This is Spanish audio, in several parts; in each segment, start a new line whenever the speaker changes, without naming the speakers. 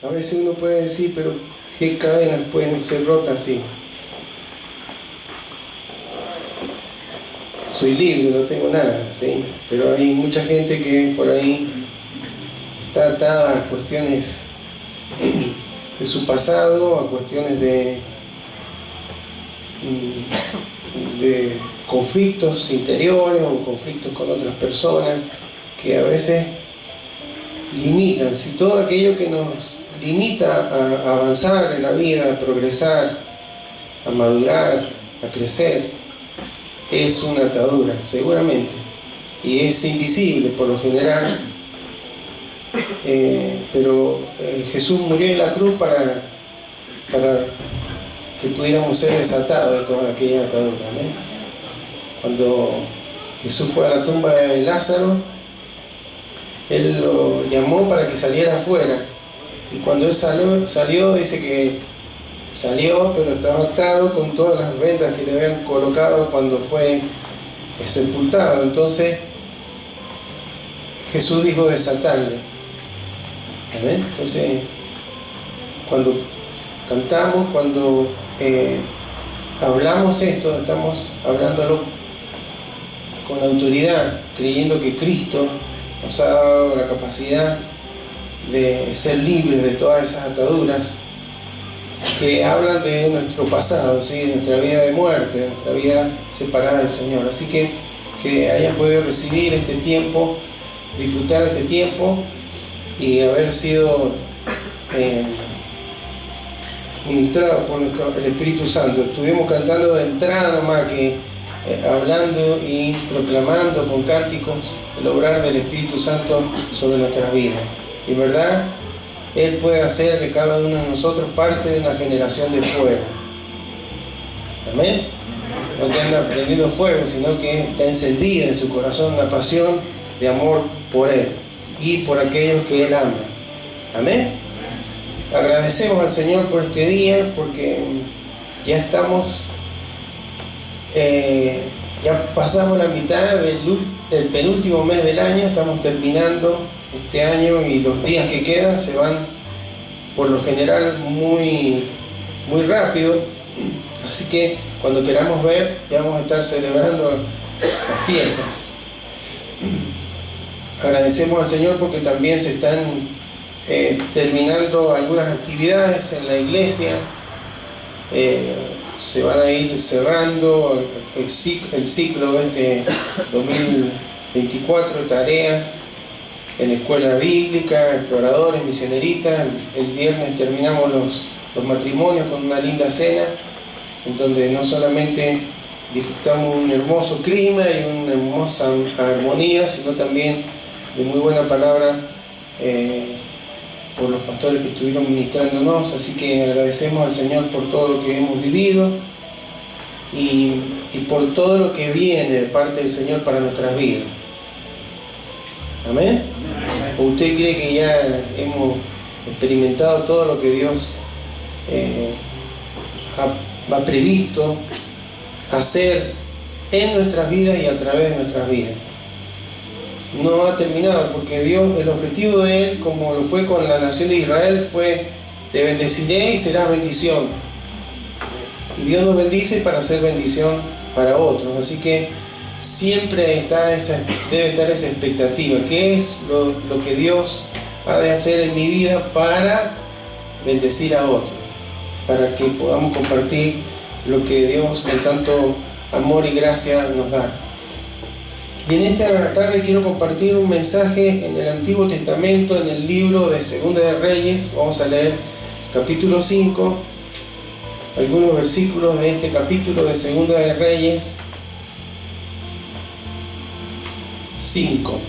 A veces uno puede decir, pero ¿qué cadenas pueden ser rotas así? Soy libre, no tengo nada, ¿sí? Pero hay mucha gente que por ahí está atada a cuestiones de su pasado, a cuestiones de conflictos interiores o conflictos con otras personas que a veces limitan. Si todo aquello que nos limita a avanzar en la vida, a progresar, a madurar, a crecer, es una atadura, seguramente, y es invisible por lo general, pero Jesús murió en la cruz para que pudiéramos ser desatados de toda aquella atadura. ¿Amén? Cuando Jesús fue a la tumba de Lázaro, Él lo llamó para que saliera afuera, y cuando Él salió, dice que salió, pero estaba atado con todas las vendas que le habían colocado cuando fue sepultado. Entonces Jesús dijo desatarle. ¿Amén? Entonces, cuando cantamos, cuando hablamos esto, estamos hablándolo con autoridad, creyendo que Cristo nos ha dado la capacidad de ser libres de todas esas ataduras que hablan de nuestro pasado, ¿sí? De nuestra vida de muerte, de nuestra vida separada del Señor. Así que hayan podido recibir este tiempo, disfrutar este tiempo y haber sido ministrados por el Espíritu Santo. Estuvimos cantando de entrada nomás que hablando y proclamando con cánticos el obrar del Espíritu Santo sobre nuestras vidas. Y en verdad, Él puede hacer de cada uno de nosotros parte de una generación de fuego. Amén. No que anda prendiendo fuego, sino que está encendida en su corazón una pasión de amor por Él y por aquellos que Él ama. Amén. Agradecemos al Señor por este día, porque ya estamos, ya pasamos la mitad del penúltimo mes del año, estamos terminando este año y los días que quedan se van por lo general muy rápido, así que cuando queramos ver ya vamos a estar celebrando las fiestas. Agradecemos al Señor porque también se están terminando algunas actividades en la iglesia, se van a ir cerrando el ciclo de este 2024 de tareas en escuela bíblica, exploradores, misioneritas. El viernes terminamos los matrimonios con una linda cena, en donde no solamente disfrutamos un hermoso clima y una hermosa armonía, sino también de muy buena palabra por los pastores que estuvieron ministrándonos. Así que agradecemos al Señor por todo lo que hemos vivido y por todo lo que viene de parte del Señor para nuestras vidas. Amén. ¿O usted cree que ya hemos experimentado todo lo que Dios ha previsto hacer en nuestras vidas y a través de nuestras vidas? No ha terminado, porque Dios, el objetivo de Él, como lo fue con la nación de Israel, fue: te bendeciré y serás bendición. Y Dios nos bendice para ser bendición para otros. Así que siempre debe estar esa expectativa. ¿Qué es lo que Dios ha de hacer en mi vida para bendecir a otros? Para que podamos compartir lo que Dios con tanto amor y gracia nos da. Y en esta tarde quiero compartir un mensaje en el Antiguo Testamento, en el libro de Segunda de Reyes. Vamos a leer capítulo 5, algunos versículos de este capítulo de Segunda de Reyes 5.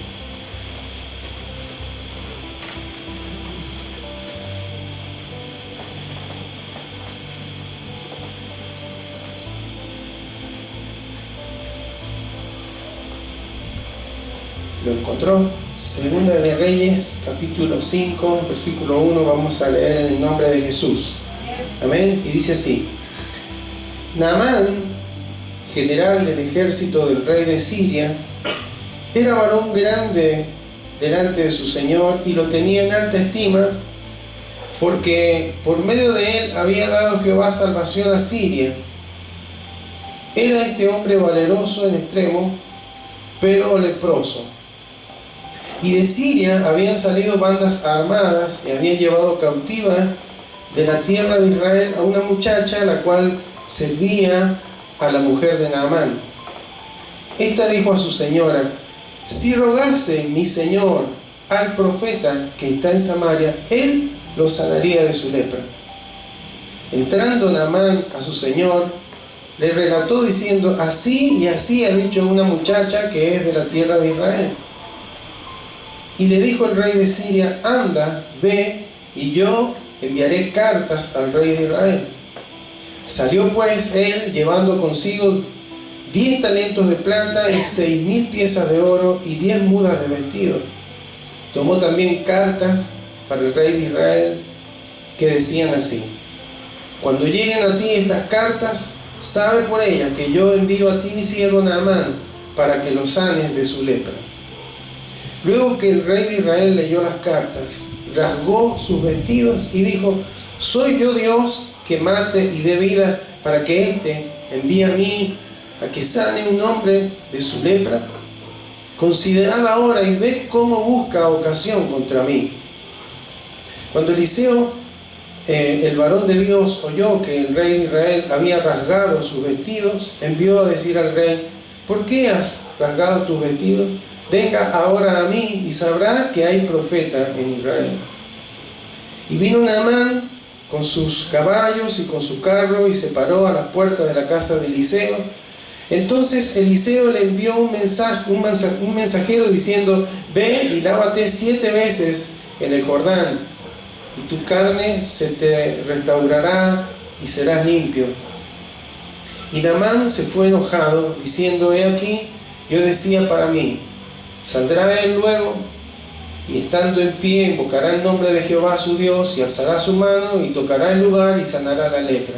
¿Lo encontró? Segunda de Reyes, capítulo 5, versículo 1, vamos a leer en el nombre de Jesús. Amén. Y dice así: Naamán, general del ejército del rey de Siria, era varón grande delante de su señor y lo tenía en alta estima, porque por medio de él había dado Jehová salvación a Siria. Era este hombre valeroso en extremo, pero leproso. Y de Siria habían salido bandas armadas y habían llevado cautiva de la tierra de Israel a una muchacha, la cual servía a la mujer de Naamán. Esta dijo a su señora: si rogase mi señor al profeta que está en Samaria, él lo sanaría de su lepra. Entrando Naamán a su señor, le relató diciendo: así y así ha dicho una muchacha que es de la tierra de Israel. Y le dijo el rey de Siria: anda, ve, y yo enviaré cartas al rey de Israel. Salió pues él llevando consigo 10 talentos de plata y 6.000 piezas de oro y 10 mudas de vestido. Tomó también cartas para el rey de Israel que decían así: cuando lleguen a ti estas cartas, sabe por ellas que yo envío a ti mi siervo Naamán para que lo sanes de su lepra. Luego que el rey de Israel leyó las cartas, rasgó sus vestidos y dijo: ¿soy yo Dios que mate y dé vida para que éste envíe a mí a que sane un hombre de su lepra? Considerad ahora y ved cómo busca ocasión contra mí. Cuando Eliseo, el varón de Dios, oyó que el rey de Israel había rasgado sus vestidos, envió a decir al rey: ¿por qué has rasgado tus vestidos? Venga ahora a mí y sabrá que hay profeta en Israel. Y vino Naamán con sus caballos y con su carro y se paró a la puerta de la casa de Eliseo. Entonces Eliseo le envió un mensajero diciendo: ve y lávate 7 veces en el Jordán, y tu carne se te restaurará y serás limpio. Y Naamán se fue enojado, diciendo: he aquí, yo decía para mí: saldrá él luego, y estando en pie invocará el nombre de Jehová su Dios, y alzará su mano, y tocará el lugar, y sanará la lepra.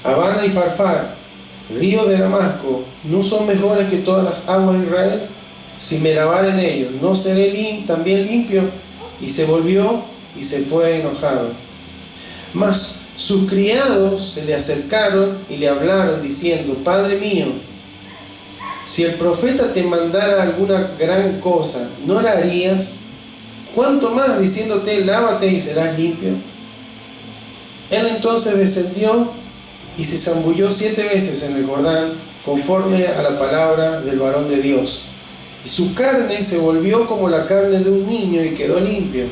Abana y Farfar, río de Damasco, ¿no son mejores que todas las aguas de Israel? Si me lavare en ellos, ¿no seré también limpio? Y se volvió y se fue enojado. Mas sus criados se le acercaron y le hablaron, diciendo: Padre mío, si el profeta te mandara alguna gran cosa, ¿no la harías? ¿Cuánto más diciéndote: lávate y serás limpio? Él entonces descendió y se zambulló 7 veces en el Jordán, conforme a la palabra del varón de Dios. Y su carne se volvió como la carne de un niño y quedó limpio.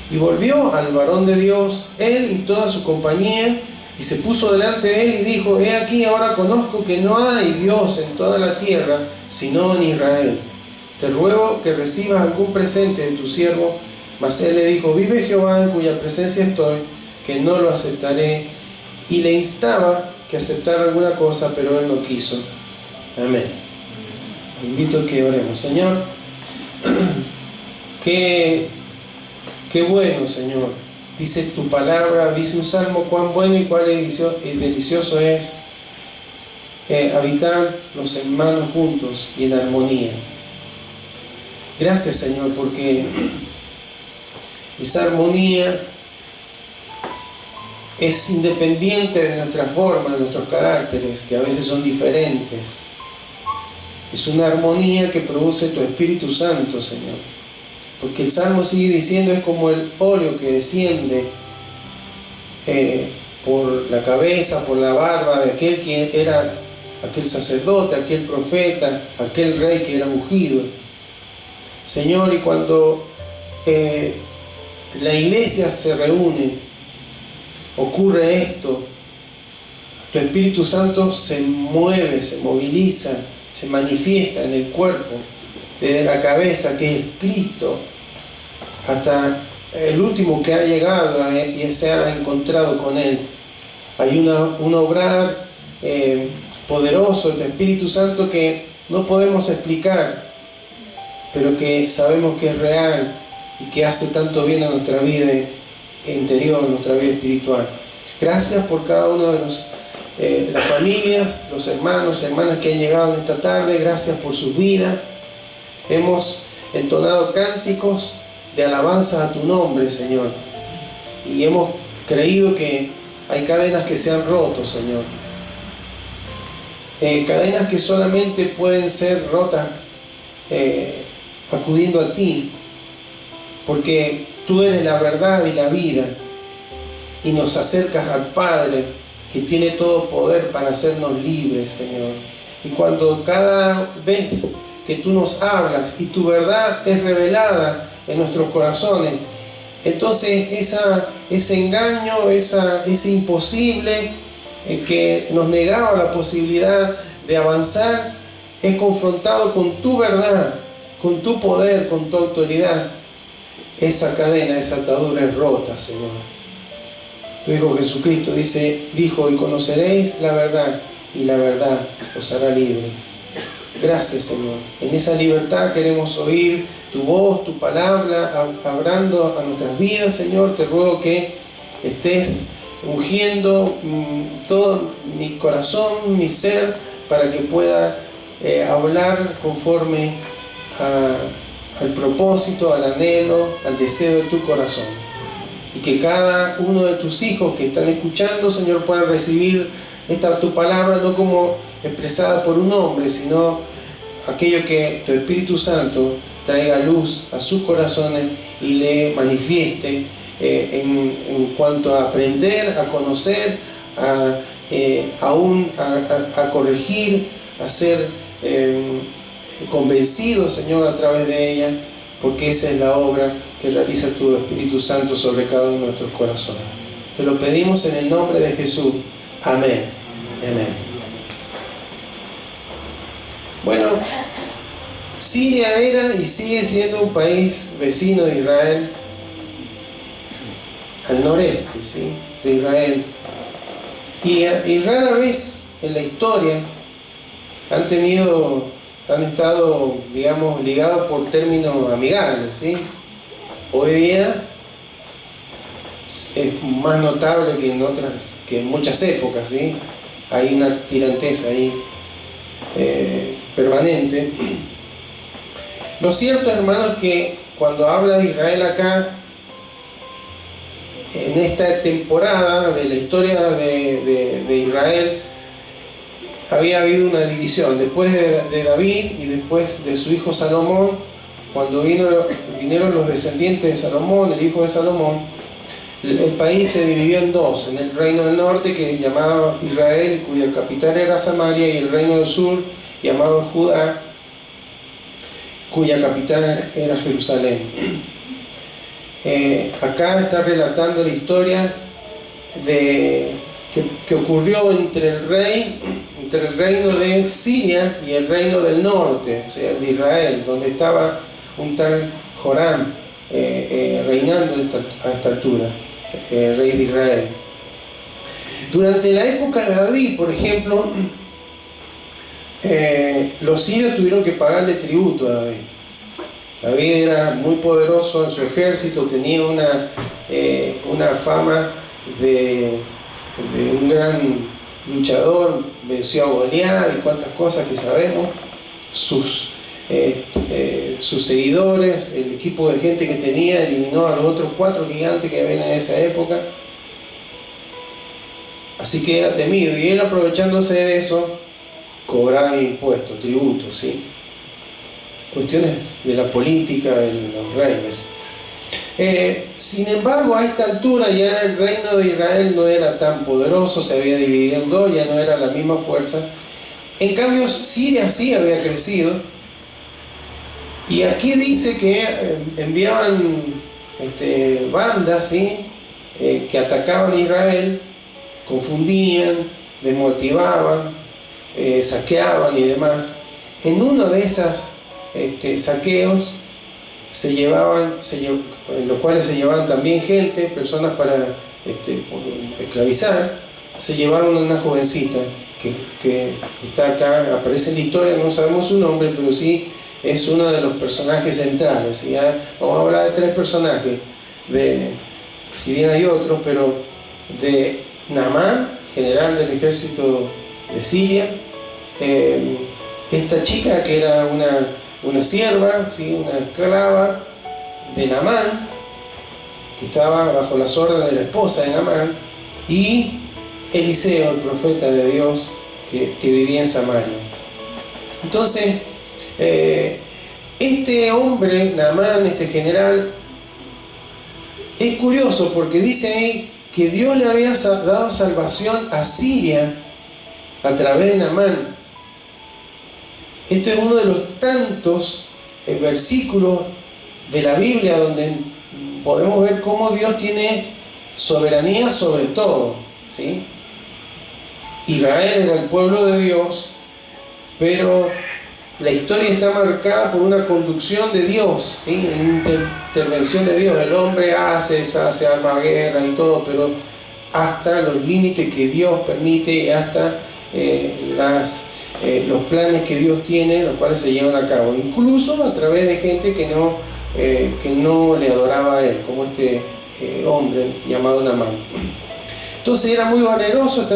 Y volvió al varón de Dios, él y toda su compañía, y se puso delante de él y dijo: he aquí, ahora conozco que no hay Dios en toda la tierra, sino en Israel. Te ruego que recibas algún presente de tu siervo. Mas él le dijo: vive Jehová, en cuya presencia estoy, que no lo aceptaré. Y le instaba que aceptara alguna cosa, pero él no quiso. Amén. Me invito a que oremos. Señor, qué bueno, Señor. Dice tu palabra, dice un salmo: cuán bueno y cuán delicioso es habitar los hermanos juntos y en armonía. Gracias, Señor, porque esa armonía es independiente de nuestra forma, de nuestros caracteres, que a veces son diferentes. Es una armonía que produce tu Espíritu Santo, Señor. Porque el Salmo sigue diciendo: es como el óleo que desciende por la cabeza, por la barba de aquel que era aquel sacerdote, aquel profeta, aquel rey que era ungido. Señor, y cuando la iglesia se reúne, ocurre esto: tu Espíritu Santo se mueve, se moviliza, se manifiesta en el cuerpo, desde la cabeza, que es Cristo, hasta el último que ha llegado y se ha encontrado con Él. Hay un obrar poderoso del Espíritu Santo que no podemos explicar, pero que sabemos que es real y que hace tanto bien a nuestra vida interior, nuestra vida espiritual. Gracias por cada uno de las familias, los hermanos, hermanas que han llegado en esta tarde. Gracias por su vida. Hemos entonado cánticos de alabanza a tu nombre, Señor. y hemos creído que hay cadenas que se han roto, Señor. Cadenas que solamente pueden ser rotas acudiendo a ti, porque tú eres la verdad y la vida, y nos acercas al Padre, que tiene todo poder para hacernos libres, Señor. Y cuando cada vez que tú nos hablas y tu verdad es revelada en nuestros corazones, entonces ese engaño, ese imposible que nos negaba la posibilidad de avanzar, es confrontado con tu verdad, con tu poder, con tu autoridad. Esa cadena, esa atadura es rota, Señor. Tu Hijo Jesucristo dijo: y conoceréis la verdad, y la verdad os hará libre. Gracias, Señor. En esa libertad queremos oír tu voz, tu palabra, hablando a nuestras vidas, Señor. Te ruego que estés ungiendo todo mi corazón, mi ser, para que pueda hablar conforme al propósito, al anhelo, al deseo de tu corazón. Y que cada uno de tus hijos que están escuchando, Señor, puedan recibir tu palabra no como expresada por un hombre, sino aquello que tu Espíritu Santo traiga luz a sus corazones y le manifieste en cuanto a aprender, a conocer, a corregir, a ser convencidos, Señor, a través de ella, porque esa es la obra que realiza tu Espíritu Santo sobre cada uno de nuestros corazones. Te lo pedimos en el nombre de Jesús. Amén. Amén. Bueno, Siria era y sigue siendo un país vecino de Israel, al noreste, ¿sí?, de Israel. Y rara vez en la historia han estado, digamos, ligados por términos amigables, ¿sí? Hoy día es más notable que en muchas épocas, ¿sí? Hay una tiranteza ahí permanente. Lo cierto, hermanos, que cuando habla de Israel acá, en esta temporada de la historia de Israel, había habido una división. Después de David y después de su hijo Salomón, cuando vinieron los descendientes de Salomón, el hijo de Salomón, el país se dividió en dos: en el reino del norte, que llamaba Israel, cuya capital era Samaria, y el reino del sur, llamado Judá, cuya capital era Jerusalén. Acá está relatando la historia que ocurrió entre el reino de Siria y el reino del norte, o sea, de Israel, donde estaba un tal Joram reinando a esta altura, rey de Israel. Durante la época de David, por ejemplo, los sirios tuvieron que pagarle tributo a David. David era muy poderoso en su ejército, tenía una fama de un gran luchador, venció a Goliat y cuantas cosas que sabemos. Sus seguidores, el equipo de gente que tenía, eliminó a los otros 4 gigantes que habían en esa época. Así que era temido, y él, aprovechándose de eso, cobraba impuestos, tributos, ¿sí? Cuestiones de la política de los reyes. Sin embargo, a esta altura ya el reino de Israel no era tan poderoso, se había dividido en dos, ya no era la misma fuerza. En cambio, Siria sí había crecido, y aquí dice que enviaban bandas, ¿sí?, que atacaban a Israel, confundían, desmotivaban, saqueaban y demás. En uno de esos saqueos en los cuales se llevaban también gente, personas para esclavizar. Se llevaron a una jovencita que está acá, aparece en la historia, no sabemos su nombre, pero sí es uno de los personajes centrales. Y ya vamos a hablar de 3 personajes, si bien hay otros, pero de Naamán, general del ejército de Siria, esta chica que era una sierva, ¿sí?, una esclava de Naamán, que estaba bajo las órdenes de la esposa de Naamán, y Eliseo, el profeta de Dios, que vivía en Samaria. Entonces, este hombre, Naamán, este general, es curioso porque dice ahí que Dios le había dado salvación a Siria a través de Naamán. Esto es uno de los tantos versículos de la Biblia donde podemos ver cómo Dios tiene soberanía sobre todo, ¿sí? Israel era el pueblo de Dios, pero la historia está marcada por una conducción de Dios, ¿sí? Una intervención de Dios. El hombre hace, arma guerra y todo, pero hasta los límites que Dios permite, hasta los planes que Dios tiene, los cuales se llevan a cabo, incluso a través de gente que no le adoraba a él, como este hombre llamado Naamán. Entonces era muy valeroso,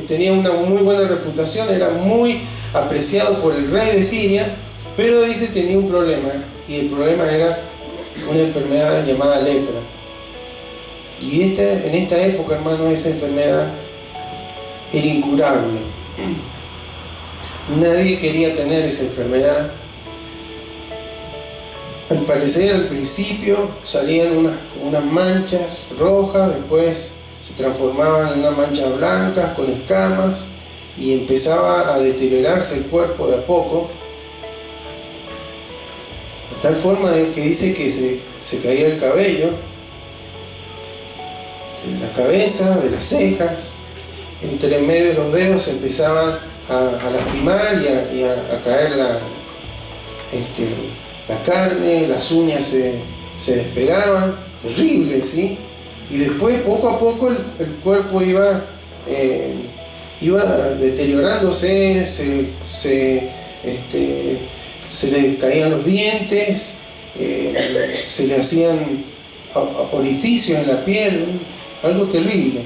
tenía una muy buena reputación, era muy apreciado por el rey de Siria, pero dice tenía un problema, y el problema era una enfermedad llamada lepra. Y en esta época, hermano, esa enfermedad era incurable. Nadie quería tener esa enfermedad. Al parecer, al principio salían unas manchas rojas, después se transformaban en unas manchas blancas con escamas, y empezaba a deteriorarse el cuerpo de a poco, de tal forma de que dice que se caía el cabello de la cabeza, de las cejas, entre en medio de los dedos se empezaban a lastimar y a caer la carne, las uñas se despegaban, terrible, ¿sí? Y después, poco a poco, el cuerpo iba deteriorándose, se le caían los dientes, se le hacían orificios en la piel, algo terrible.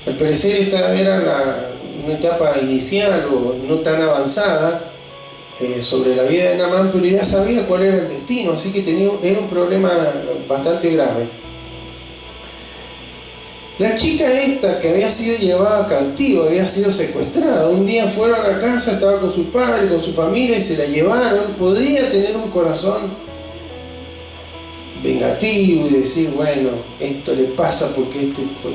Al parecer esta era una etapa inicial o no tan avanzada sobre la vida de Naamán, pero ya sabía cuál era el destino, así que era un problema bastante grave. La chica esta que había sido llevada cautiva, había sido secuestrada, un día fueron a la casa, estaba con su padre, con su familia, y se la llevaron. Podría tener un corazón vengativo y decir, bueno, esto le pasa porque esto fue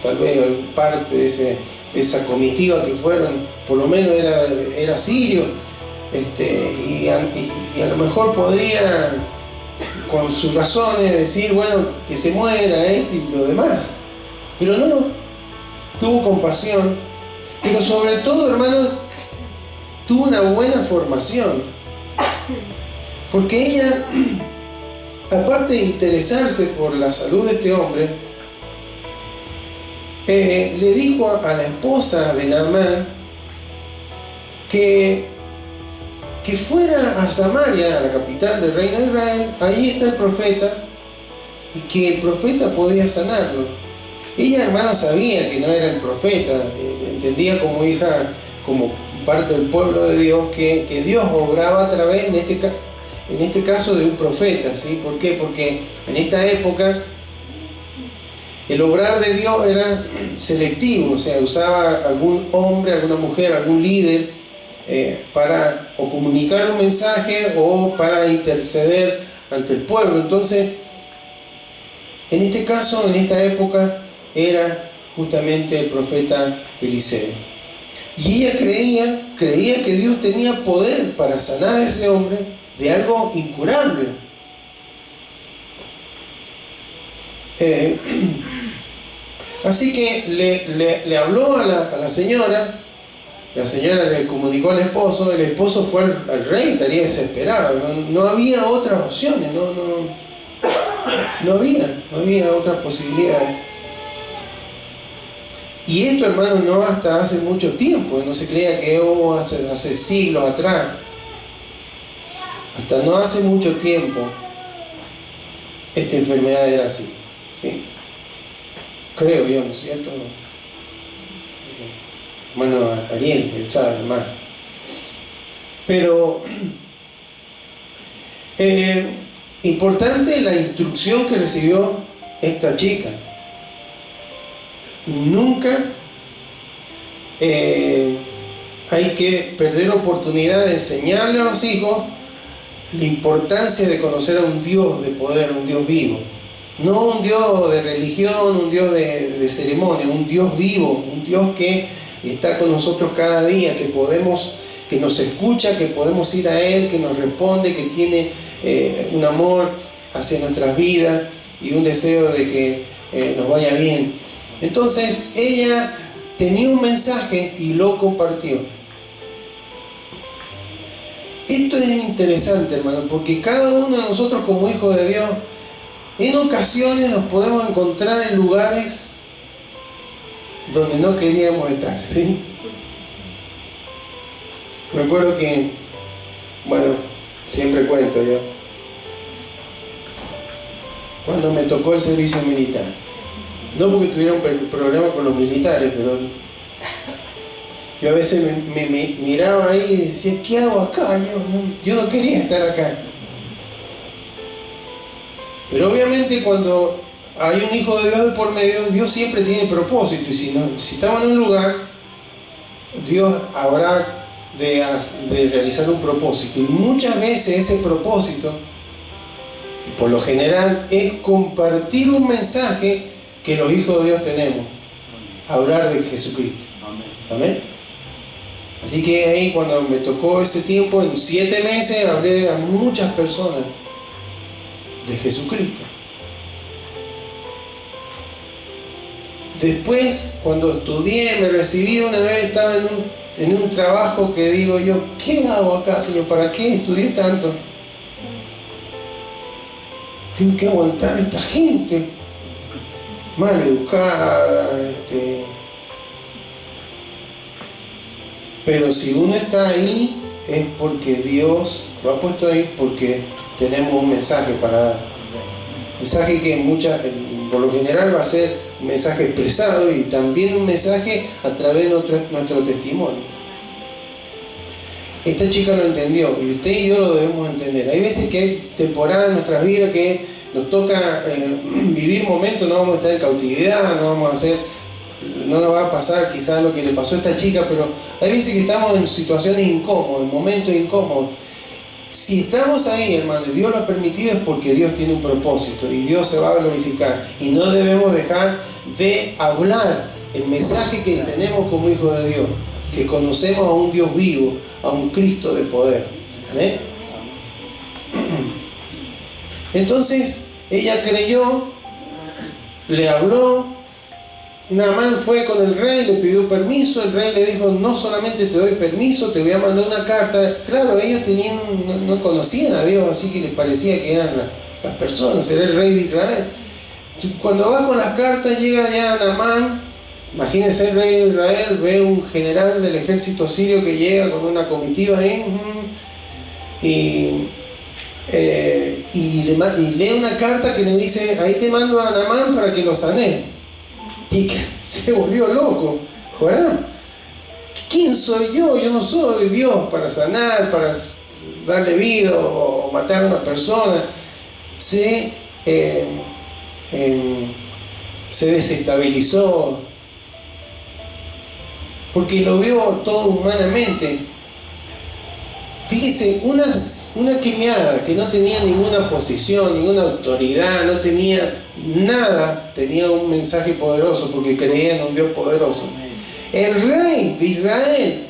tal vez parte de esa comitiva que fueron, por lo menos era sirio, y a lo mejor podría con sus razones decir, bueno, que se muera esto y lo demás, pero no, tuvo compasión, pero sobre todo, hermano, tuvo una buena formación, porque ella, aparte de interesarse por la salud de este hombre, le dijo a la esposa de Naamán que fuera a Samaria, a la capital del reino de Israel. Ahí está el profeta, y que el profeta podía sanarlo. Ella, hermana, sabía que no era el profeta, entendía como hija, como parte del pueblo de Dios, que Dios obraba a través, en este caso, de un profeta, ¿sí? ¿Por qué? Porque en esta época el obrar de Dios era selectivo, o sea, usaba algún hombre, alguna mujer, algún líder para o comunicar un mensaje o para interceder ante el pueblo. Entonces, en este caso, en esta época, era justamente el profeta Eliseo. Y ella creía que Dios tenía poder para sanar a ese hombre de algo incurable. Así que le habló a la señora le comunicó al esposo, el esposo fue al rey, estaría desesperado, no había otras opciones, no había otras posibilidades. Y esto, hermano, no hasta hace mucho tiempo, no se creía que hace siglos atrás, hasta no hace mucho tiempo esta enfermedad era así, ¿sí? Creo yo, ¿no es cierto? Hermano Ariel, él sabe más. Pero Importante la instrucción que recibió esta chica. Nunca hay que perder la oportunidad de enseñarle a los hijos la importancia de conocer a un Dios de poder, un Dios vivo. No un Dios de religión, un Dios de ceremonia, un Dios vivo, un Dios que está con nosotros cada día, que nos escucha, que podemos ir a Él, que nos responde, que tiene un amor hacia nuestras vidas y un deseo de que nos vaya bien. Entonces ella tenía un mensaje y lo compartió. Esto es interesante, hermano, porque cada uno de nosotros como hijos de Dios, en ocasiones nos podemos encontrar en lugares donde no queríamos estar, ¿sí? Me acuerdo que, bueno, siempre cuento yo, cuando me tocó el servicio militar, no porque tuviera un problema con los militares, pero yo a veces me miraba ahí y decía, ¿qué hago acá? Yo no quería estar acá. Pero obviamente cuando hay un hijo de Dios de por medio, Dios siempre tiene propósito. Y si estamos en un lugar, Dios habrá de realizar un propósito. Y muchas veces ese propósito, y por lo general, es compartir un mensaje que los hijos de Dios tenemos. Hablar de Jesucristo. Amén. Así que ahí cuando me tocó ese tiempo, en 7 meses, hablé a muchas personas de Jesucristo. Después, cuando estudié, me recibí una vez, estaba en un trabajo que digo yo, ¿qué hago acá, Señor? ¿Para qué estudié tanto? Tengo que aguantar a esta gente mal educada, pero si uno está ahí es porque Dios lo ha puesto ahí, porque tenemos un mensaje para dar. Mensaje que por lo general va a ser un mensaje expresado y también un mensaje a través de nuestro testimonio. Esta chica lo entendió y usted y yo lo debemos entender. Hay veces que hay temporadas en nuestras vidas que nos toca vivir momentos, no vamos a estar en cautividad, no nos va a pasar quizás lo que le pasó a esta chica, pero hay veces que estamos en situaciones incómodas, en momentos incómodos. Si estamos ahí, hermano, y Dios lo ha permitido, es porque Dios tiene un propósito y Dios se va a glorificar. Y no debemos dejar de hablar el mensaje que tenemos como hijos de Dios, que conocemos a un Dios vivo, a un Cristo de poder. ¿Amén? Entonces, ella creyó, le habló. Naamán fue con el rey, le pidió permiso, el rey le dijo, no solamente te doy permiso, te voy a mandar una carta. Claro, ellos no conocían a Dios, así que les parecía que eran las personas, era el rey de Israel. Cuando va con las cartas, llega ya Naamán, imagínense el rey de Israel, ve un general del ejército sirio que llega con una comitiva ahí, y lee una carta que le dice, ahí te mando a Naamán para que lo sané. Y se volvió loco. Joram, ¿quién soy yo? Yo no soy Dios para sanar, para darle vida o matar a una persona. Se desestabilizó porque lo vio todo humanamente. Fíjese, una criada que no tenía ninguna posición, ninguna autoridad, no tenía nada, tenía un mensaje poderoso porque creía en un Dios poderoso. El rey de Israel,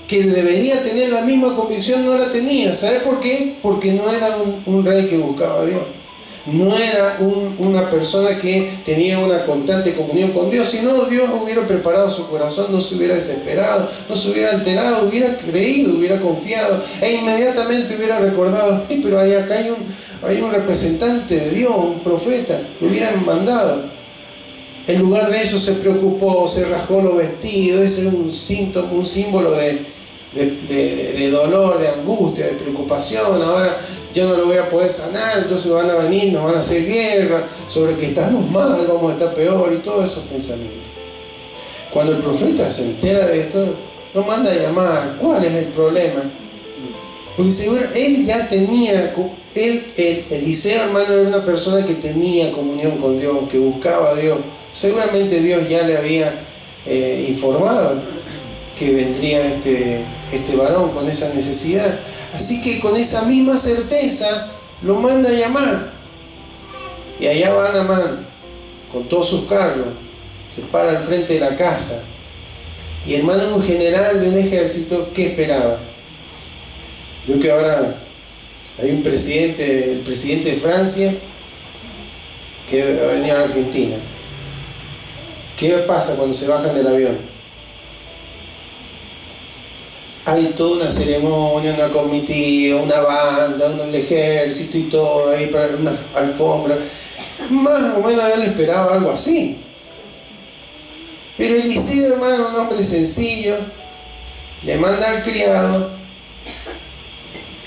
que debería tener la misma convicción, no la tenía. ¿Sabe por qué? Porque no era un rey que buscaba a Dios. No era una persona que tenía una constante comunión con Dios. Si no, Dios hubiera preparado su corazón, no se hubiera desesperado, no se hubiera alterado, hubiera creído, hubiera confiado e inmediatamente hubiera recordado, pero acá hay un representante de Dios, un profeta, lo hubieran mandado. En lugar de eso se preocupó, se rasgó los vestidos. Ese era un símbolo de dolor, de angustia, de preocupación. Ahora yo no lo voy a poder sanar, entonces van a venir, nos van a hacer guerra, sobre que estamos mal, vamos a estar peor, y todos esos pensamientos. Cuando el profeta se entera de esto, lo manda a llamar. ¿Cuál es el problema? Porque seguro, él ya tenía, Eliseo, hermano, era una persona que tenía comunión con Dios, que buscaba a Dios. Seguramente Dios ya le había informado que vendría este varón con esa necesidad. Así que con esa misma certeza lo manda a llamar. Y allá va Naamán con todos sus carros, se para al frente de la casa. Y hermano, un general de un ejército, ¿qué esperaba? Veo que ahora hay un presidente, el presidente de Francia, que va a venir a la Argentina. ¿Qué pasa cuando se bajan del avión? Hay toda una ceremonia, una comitiva, una banda, el ejército y todo, ahí para una alfombra. Más o menos él esperaba algo así. Pero Eliseo, hermano, un hombre sencillo, le manda al criado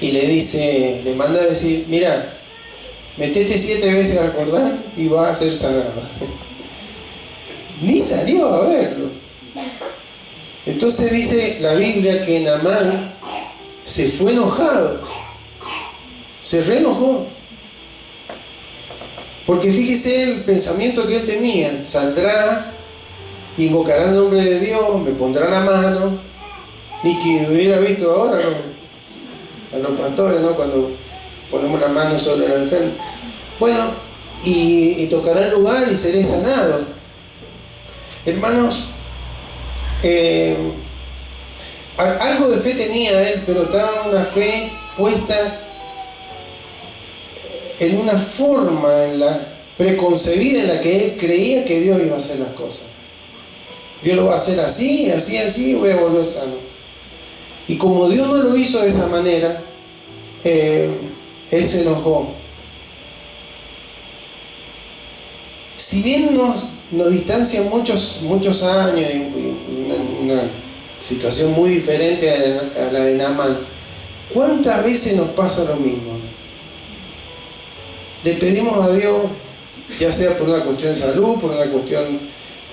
y le manda a decir, mira, metete 7 veces al Jordán y vas a ser sanado. Ni salió a verlo. Entonces dice la Biblia que Naamán se fue enojado, se reenojó. Porque fíjese el pensamiento que él tenía: saldrá, invocará el nombre de Dios, me pondrá la mano, ni que hubiera visto ahora, ¿no? A los pastores, ¿no? Cuando ponemos la mano sobre los enfermos. Bueno, y tocará el lugar y seré sanado. Hermanos, algo de fe tenía él, pero estaba una fe puesta en una forma preconcebida en la que él creía que Dios iba a hacer las cosas. Dios lo va a hacer así, así, así, voy a volver sano. Y como Dios no lo hizo de esa manera, él se enojó. Si bien nos distancian muchos años y una situación muy diferente a la de Naamán, ¿cuántas veces nos pasa lo mismo? Le pedimos a Dios, ya sea por una cuestión de salud, por una cuestión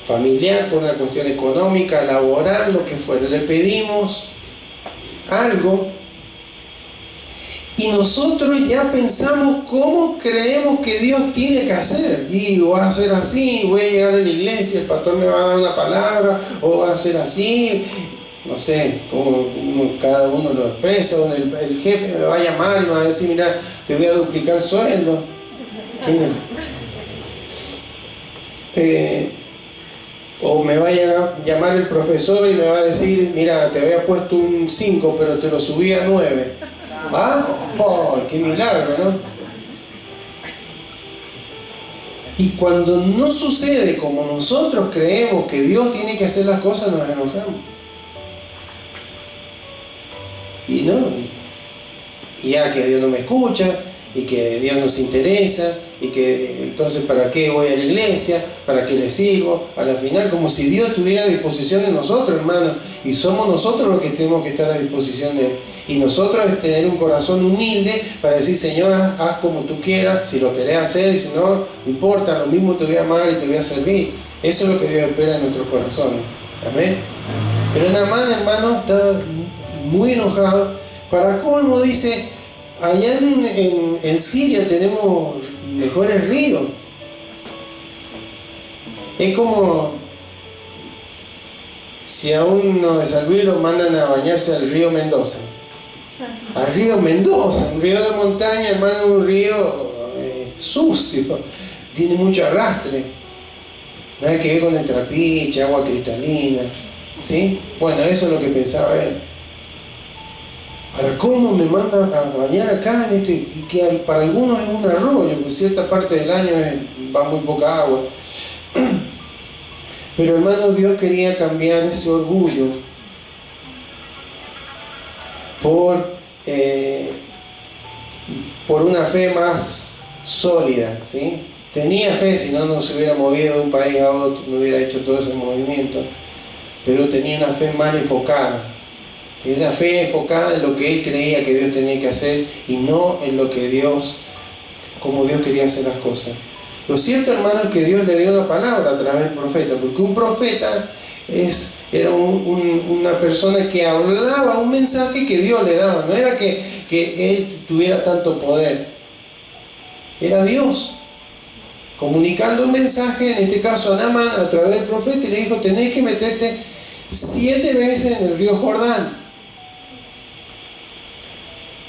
familiar, por una cuestión económica, laboral, lo que fuera, le pedimos algo y nosotros ya pensamos cómo creemos que Dios tiene que hacer. Y voy a hacer así, voy a llegar a la iglesia, el pastor me va a dar una palabra, o va a hacer así, no sé, como cada uno lo expresa, o el jefe me va a llamar y me va a decir, mira, te voy a duplicar el sueldo. O me va a llamar el profesor y me va a decir, mira, te había puesto un 5, pero te lo subí a 9. ¿Ah? ¡Oh, qué milagro!, ¿no? Y cuando no sucede como nosotros creemos que Dios tiene que hacer las cosas, nos enojamos. Y no, y ya que Dios no me escucha, y que Dios no se interesa, y que entonces ¿para qué voy a la iglesia? ¿Para qué le sirvo? A la final, como si Dios estuviera a disposición de nosotros, hermano, y somos nosotros los que tenemos que estar a disposición de Él. Y nosotros es tener un corazón humilde para decir, Señor, haz como tú quieras, si lo querés hacer, y si no, no importa, lo mismo te voy a amar y te voy a servir. Eso es lo que Dios espera en nuestros corazones. Amén. Pero Naamán, hermano, está muy enojado. Para colmo, dice, allá en Siria tenemos mejores ríos. Es como si a uno de San Luis lo mandan a bañarse al río Mendoza. Al río Mendoza, un río de montaña, hermano, un río sucio, tiene mucho arrastre, nada que ver con el trapiche, agua cristalina, ¿sí? Bueno, eso es lo que pensaba él. Ahora, ¿cómo me manda a bañar acá en y que para algunos es un arroyo, porque cierta parte del año va muy poca agua? Pero hermano, Dios quería cambiar ese orgullo por una fe más sólida, ¿sí? Tenía fe, si no, no se hubiera movido de un país a otro, no hubiera hecho todo ese movimiento, pero tenía una fe mal enfocada. Tenía una fe enfocada en lo que él creía que Dios tenía que hacer y no en lo que como Dios quería hacer las cosas. Lo cierto, hermano, es que Dios le dio una palabra a través del profeta, porque un profeta Era una persona que hablaba un mensaje que Dios le daba. No era que él tuviera tanto poder. Era Dios comunicando un mensaje, en este caso a Naamán, a través del profeta, y le dijo: tenés que meterte 7 veces en el río Jordán.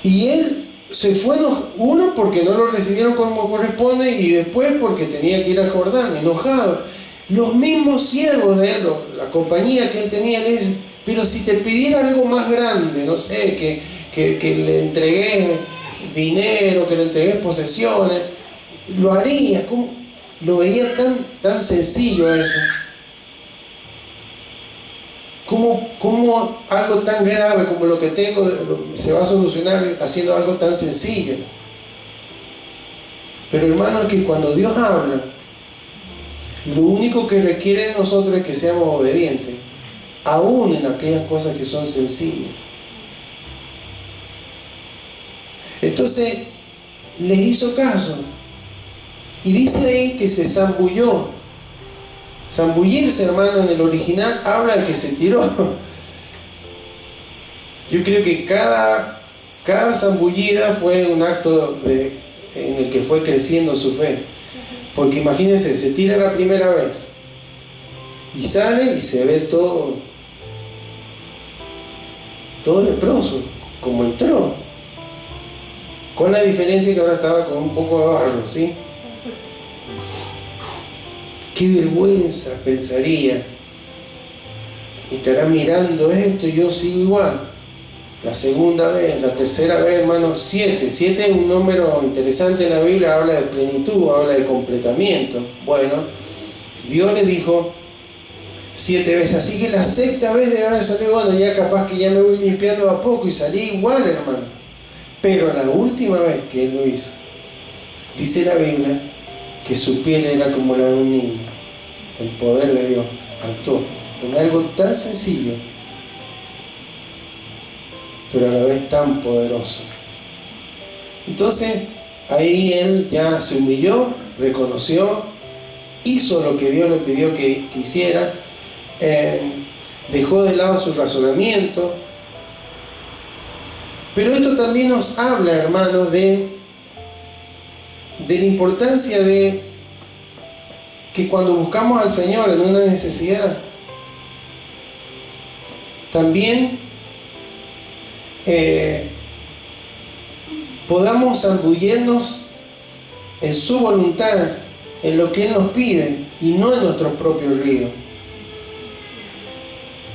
Y él se fue, uno porque no lo recibieron como corresponde, y después porque tenía que ir al Jordán, enojado. Los mismos siervos de él, la compañía que él tenía, le dicen: pero si te pidiera algo más grande, no sé, que le entregues dinero, que le entregues posesiones, lo haría. ¿Cómo? Lo veía tan sencillo eso. ¿Cómo algo tan grave como lo que tengo se va a solucionar haciendo algo tan sencillo? Pero hermano, es que cuando Dios habla, lo único que requiere de nosotros es que seamos obedientes, aún en aquellas cosas que son sencillas. Entonces, les hizo caso. Y dice ahí que se zambulló. Zambullirse, hermano, en el original habla de que se tiró. Yo creo que cada zambullida fue un acto en el que fue creciendo su fe. Porque imagínense, se tira la primera vez y sale y se ve todo leproso, como entró. Con la diferencia que ahora estaba con un poco de barro, ¿sí? Qué vergüenza, pensaría. Estará mirando esto y yo sigo igual. La segunda vez, la tercera vez, hermano, 7. 7 es un número interesante en la Biblia, habla de plenitud, habla de completamiento. Bueno, Dios le dijo 7 veces, así que la sexta vez de haber salido, bueno, ya capaz que ya me voy limpiando a poco, y salí igual, hermano. Pero la última vez que él lo hizo, dice la Biblia que su piel era como la de un niño. El poder de Dios actuó en algo tan sencillo, pero a la vez tan poderoso. Entonces, ahí él ya se humilló, reconoció, hizo lo que Dios le pidió que hiciera, dejó de lado su razonamiento. Pero esto también nos habla, hermanos, de la importancia de que cuando buscamos al Señor en una necesidad, también podamos zambullirnos en su voluntad, en lo que Él nos pide, y no en nuestros propios ríos.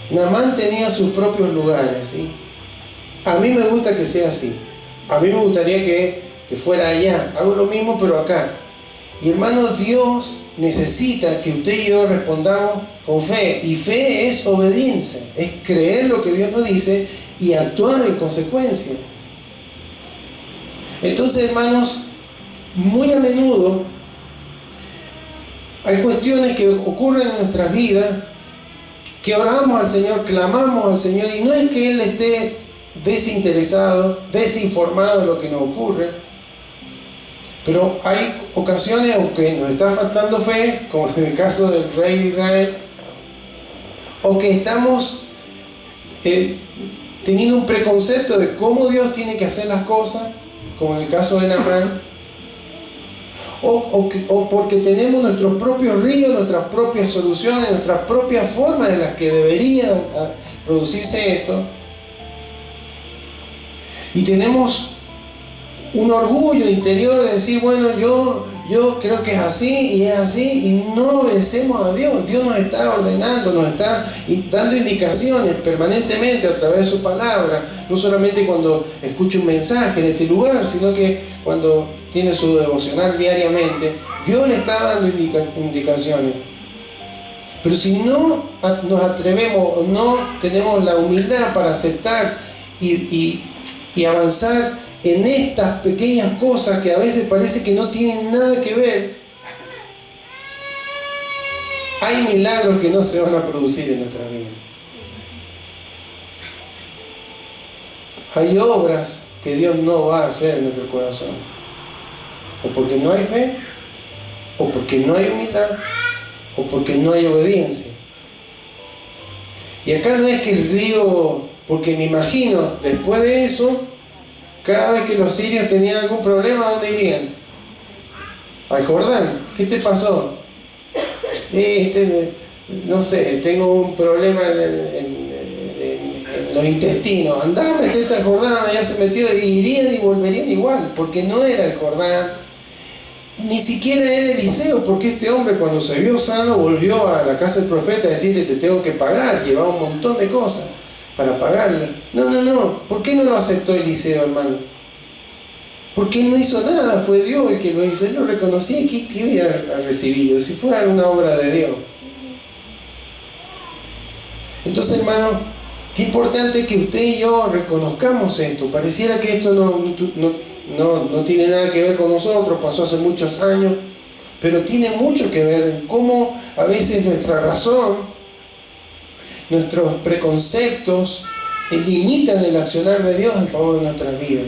Naamán tenía sus propios lugares, ¿sí? A mí me gusta que sea así. A mí me gustaría que fuera allá. Hago lo mismo, pero acá. Y hermanos, Dios necesita que usted y yo respondamos con fe. Y fe es obediencia. Es creer lo que Dios nos dice y actuar en consecuencia. Entonces, hermanos, muy a menudo hay cuestiones que ocurren en nuestras vidas, que oramos al Señor, clamamos al Señor, y no es que Él esté desinteresado, desinformado de lo que nos ocurre, pero hay ocasiones aunque nos está faltando fe, como en el caso del rey de Israel, o que estamos teniendo un preconcepto de cómo Dios tiene que hacer las cosas, como en el caso de Naamán, o porque tenemos nuestros propios ríos, nuestras propias soluciones, nuestras propias formas en las que debería producirse esto. Y tenemos un orgullo interior de decir, bueno, yo creo que es así y es así, y no obedecemos a Dios. Dios nos está ordenando, nos está dando indicaciones permanentemente a través de su palabra, no solamente cuando escucha un mensaje en este lugar, sino que cuando tiene su devocional diariamente, Dios le está dando indicaciones. Pero si no nos atrevemos o no tenemos la humildad para aceptar y avanzar en estas pequeñas cosas que a veces parece que no tienen nada que ver, hay milagros que no se van a producir en nuestra vida. Hay obras que Dios no va a hacer en nuestro corazón, o porque no hay fe, o porque no hay humildad, o porque no hay obediencia. Y acá no es que el río, porque me imagino, después de eso, cada vez que los sirios tenían algún problema, ¿a dónde irían? Al Jordán. ¿Qué te pasó? No sé, tengo un problema en los intestinos. Andá, metete al Jordán, allá se metió, y irían y volverían igual, porque no era el Jordán, ni siquiera era Eliseo, porque este hombre cuando se vio sano volvió a la casa del profeta a decirle: te tengo que pagar, llevaba un montón de cosas para pagarle. No, ¿por qué no lo aceptó Eliseo, hermano? Porque él no hizo nada, fue Dios el que lo hizo, él lo reconocía. ¿Qué había recibido? Si fuera una obra de Dios. Entonces, hermano, qué importante que usted y yo reconozcamos esto. Pareciera que esto no tiene nada que ver con nosotros, pasó hace muchos años, pero tiene mucho que ver en cómo a veces nuestra razón, nuestros preconceptos limitan el accionar de Dios en favor de nuestras vidas.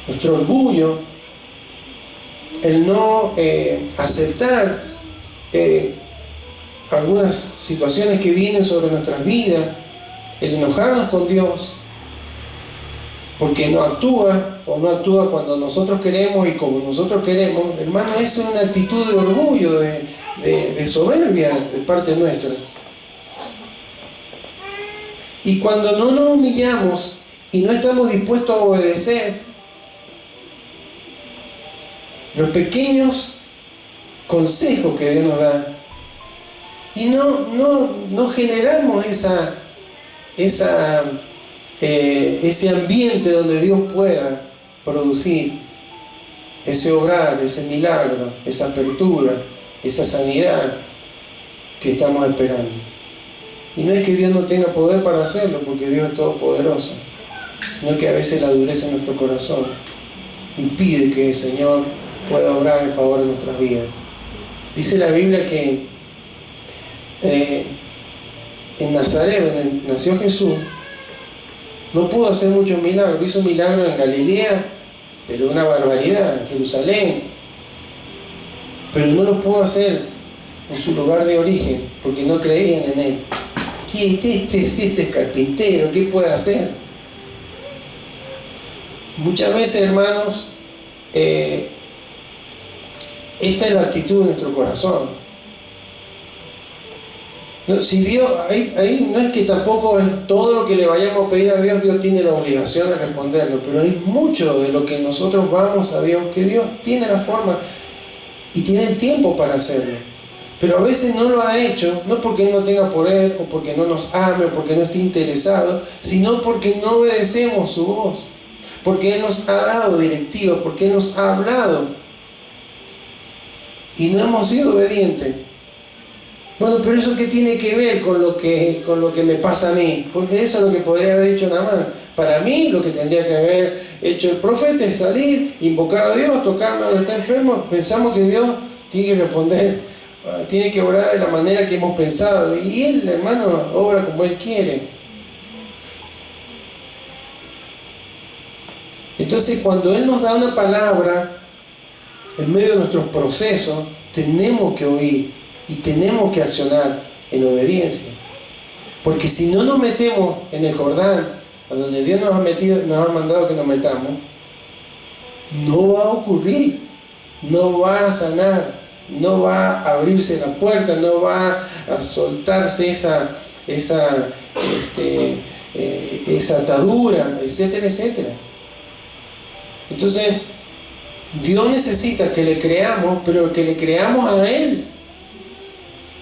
Nuestro orgullo, el no aceptar algunas situaciones que vienen sobre nuestras vidas, el enojarnos con Dios porque no actúa o no actúa cuando nosotros queremos y como nosotros queremos, hermano, eso es una actitud de orgullo, de soberbia de parte nuestra. Y cuando no nos humillamos y no estamos dispuestos a obedecer los pequeños consejos que Dios nos da, y no generamos ese ambiente donde Dios pueda producir ese obrar, ese milagro, esa apertura, esa sanidad que estamos esperando. Y no es que Dios no tenga poder para hacerlo, porque Dios es todopoderoso, sino que a veces la dureza en nuestro corazón impide que el Señor pueda obrar en favor de nuestras vidas. Dice la Biblia que en Nazaret, donde nació Jesús, no pudo hacer muchos milagros. Hizo milagros en Galilea, pero una barbaridad, en Jerusalén, pero no los pudo hacer en su lugar de origen, porque no creían en Él. Este es carpintero, ¿qué puede hacer? Muchas veces, hermanos, esta es la actitud de nuestro corazón. Si Dios, ahí no es que tampoco es todo lo que le vayamos a pedir a Dios, Dios tiene la obligación de responderlo, pero hay mucho de lo que nosotros vamos a Dios, que Dios tiene la forma y tiene el tiempo para hacerlo. Pero a veces no lo ha hecho, no porque Él no tenga poder, o porque no nos ame, o porque no esté interesado, sino porque no obedecemos su voz, porque Él nos ha dado directivas, porque Él nos ha hablado, y no hemos sido obedientes. Bueno, pero ¿eso qué tiene que ver con lo que me pasa a mí? Porque eso es lo que podría haber dicho nada más. Para mí, lo que tendría que haber hecho el profeta es salir, invocar a Dios, tocarme donde está enfermo. Pensamos que Dios tiene que responder, tiene que obrar de la manera que hemos pensado. Y Él, hermano, obra como Él quiere. Entonces, cuando Él nos da una palabra, en medio de nuestros procesos, tenemos que oír. Y tenemos que accionar en obediencia. Porque si no nos metemos en el Jordán, a donde Dios nos ha mandado que nos metamos, no va a ocurrir, no va a sanar, no va a abrirse la puerta, no va a soltarse esa atadura, etcétera, etcétera. Entonces, Dios necesita que le creamos, pero que le creamos a Él.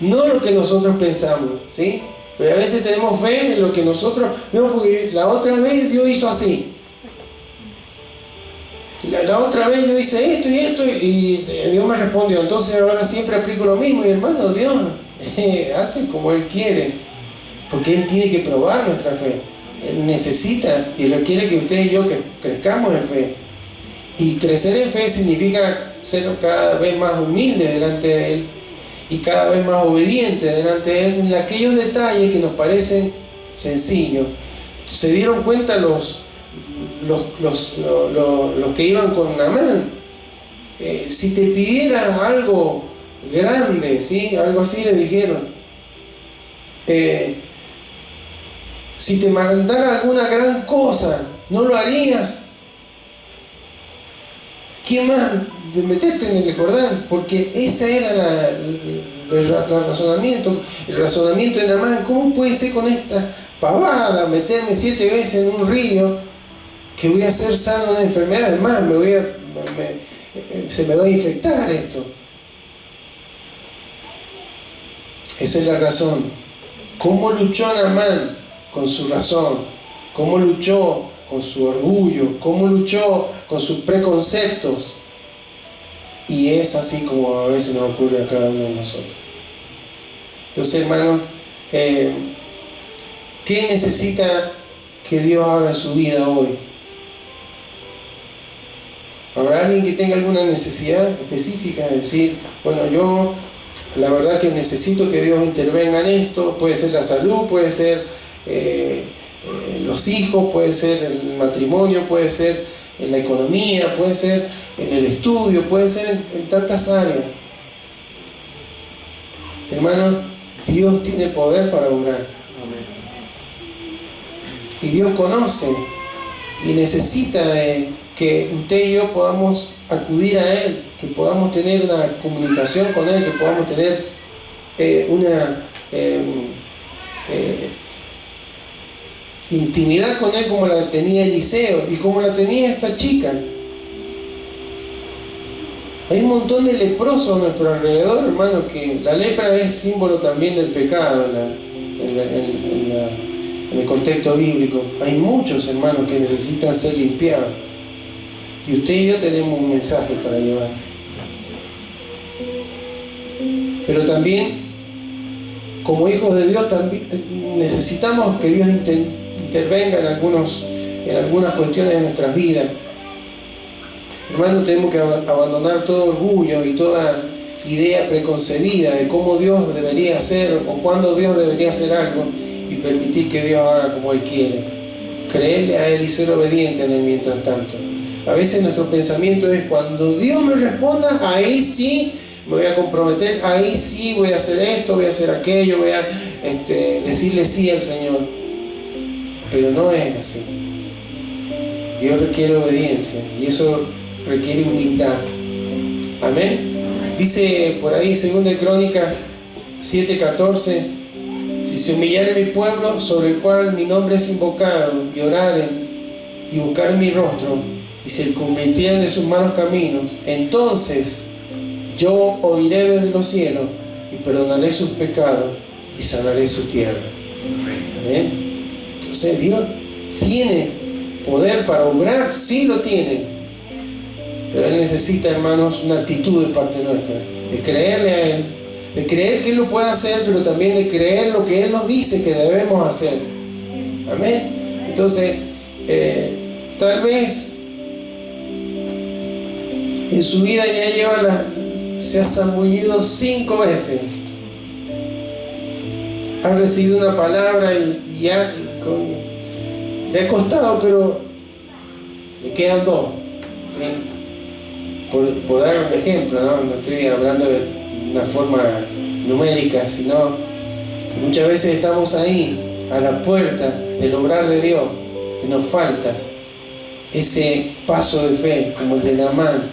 No lo que nosotros pensamos, ¿sí? Pero a veces tenemos fe en lo que nosotros... No, porque la otra vez Dios hizo así. La otra vez yo hice esto y esto y Dios me respondió. Entonces ahora siempre aplico lo mismo. Y hermano, Dios hace como Él quiere. Porque Él tiene que probar nuestra fe. Él necesita y requiere que usted y yo que crezcamos en fe. Y crecer en fe significa ser cada vez más humilde delante de Él. Y cada vez más obediente delante de Él en aquellos detalles que nos parecen sencillos. ¿Se dieron cuenta los que iban con Naamán? Si te pidieran algo grande, ¿sí? Algo así le dijeron, Si te mandara alguna gran cosa, ¿no lo harías? ¿Qué más? De meterte en el Jordán, porque ese era el razonamiento. El razonamiento de Naamán: ¿cómo puede ser con esta pavada meterme 7 veces en un río que voy a ser sano de una enfermedad? Además, se me va a infectar esto. Esa es la razón. ¿Cómo luchó Naamán con su razón? ¿Cómo luchó con su orgullo? ¿Cómo luchó con sus preconceptos? Y es así como a veces nos ocurre a cada uno de nosotros. Entonces, hermanos, ¿qué necesita que Dios haga en su vida hoy? ¿Habrá alguien que tenga alguna necesidad específica de decir, bueno, yo la verdad que necesito que Dios intervenga en esto? Puede ser la salud, puede ser los hijos, puede ser el matrimonio, puede ser en la economía, puede ser en el estudio, puede ser en tantas áreas. Hermanos, Dios tiene poder para obrar. Y Dios conoce y necesita de que usted y yo podamos acudir a Él, que podamos tener una comunicación con Él, que podamos tener una intimidad con Él como la tenía Eliseo y como la tenía esta chica. Hay un montón de leprosos a nuestro alrededor, hermanos, que la lepra es símbolo también del pecado en el contexto bíblico. Hay muchos, hermanos, que necesitan ser limpiados. Y usted y yo tenemos un mensaje para llevar. Pero también, como hijos de Dios, también necesitamos que Dios intervenga en algunas cuestiones de nuestras vidas. Hermanos, tenemos que abandonar todo orgullo y toda idea preconcebida de cómo Dios debería hacer o cuándo Dios debería hacer algo, y permitir que Dios haga como Él quiere. Creerle a Él y ser obediente en Él mientras tanto. A veces nuestro pensamiento es: cuando Dios me responda, ahí sí me voy a comprometer, ahí sí voy a hacer esto, voy a hacer aquello, voy a decirle sí al Señor. Pero no es así. Dios requiere obediencia y eso requiere humildad. Amén. Dice por ahí 2 Crónicas 7:14: si se humillare mi pueblo, sobre el cual mi nombre es invocado, y oraren y buscaren mi rostro, y se convirtieran de sus malos caminos, entonces yo oiré desde los cielos y perdonaré sus pecados y sanaré su tierra. Amén. Entonces Dios tiene poder para obrar, sí lo tiene, pero Él necesita, hermanos, una actitud de parte nuestra, de creerle a Él, de creer que Él lo puede hacer, pero también de creer lo que Él nos dice que debemos hacer. Amén. Entonces, tal vez en su vida ya se ha zambullido 5 veces, ha recibido una palabra y ya le ha costado, pero le quedan 2, ¿sí? Por dar un ejemplo, no estoy hablando de una forma numérica, sino muchas veces estamos ahí a la puerta del obrar de Dios, que nos falta ese paso de fe como el de Naamán,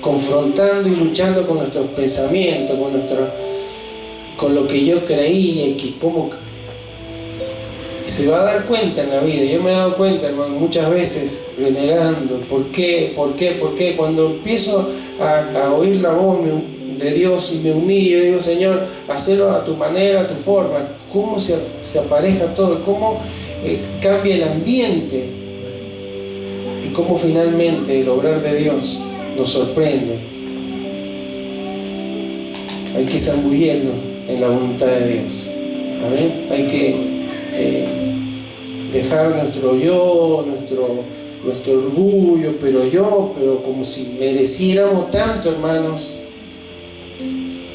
confrontando y luchando con nuestros pensamientos, con lo que yo creía y que como se va a dar cuenta en la vida. Yo me he dado cuenta, hermano, muchas veces renegando: ¿por qué? Cuando empiezo a oír la voz de Dios y me humillo y digo: Señor, hazlo a tu manera, a tu forma, cómo se apareja todo, cómo cambia el ambiente y cómo finalmente el obrar de Dios nos sorprende. Hay que zambullirnos en la voluntad de Dios. ¿Amén? Hay que dejar nuestro yo, nuestro orgullo, pero como si mereciéramos tanto, hermanos.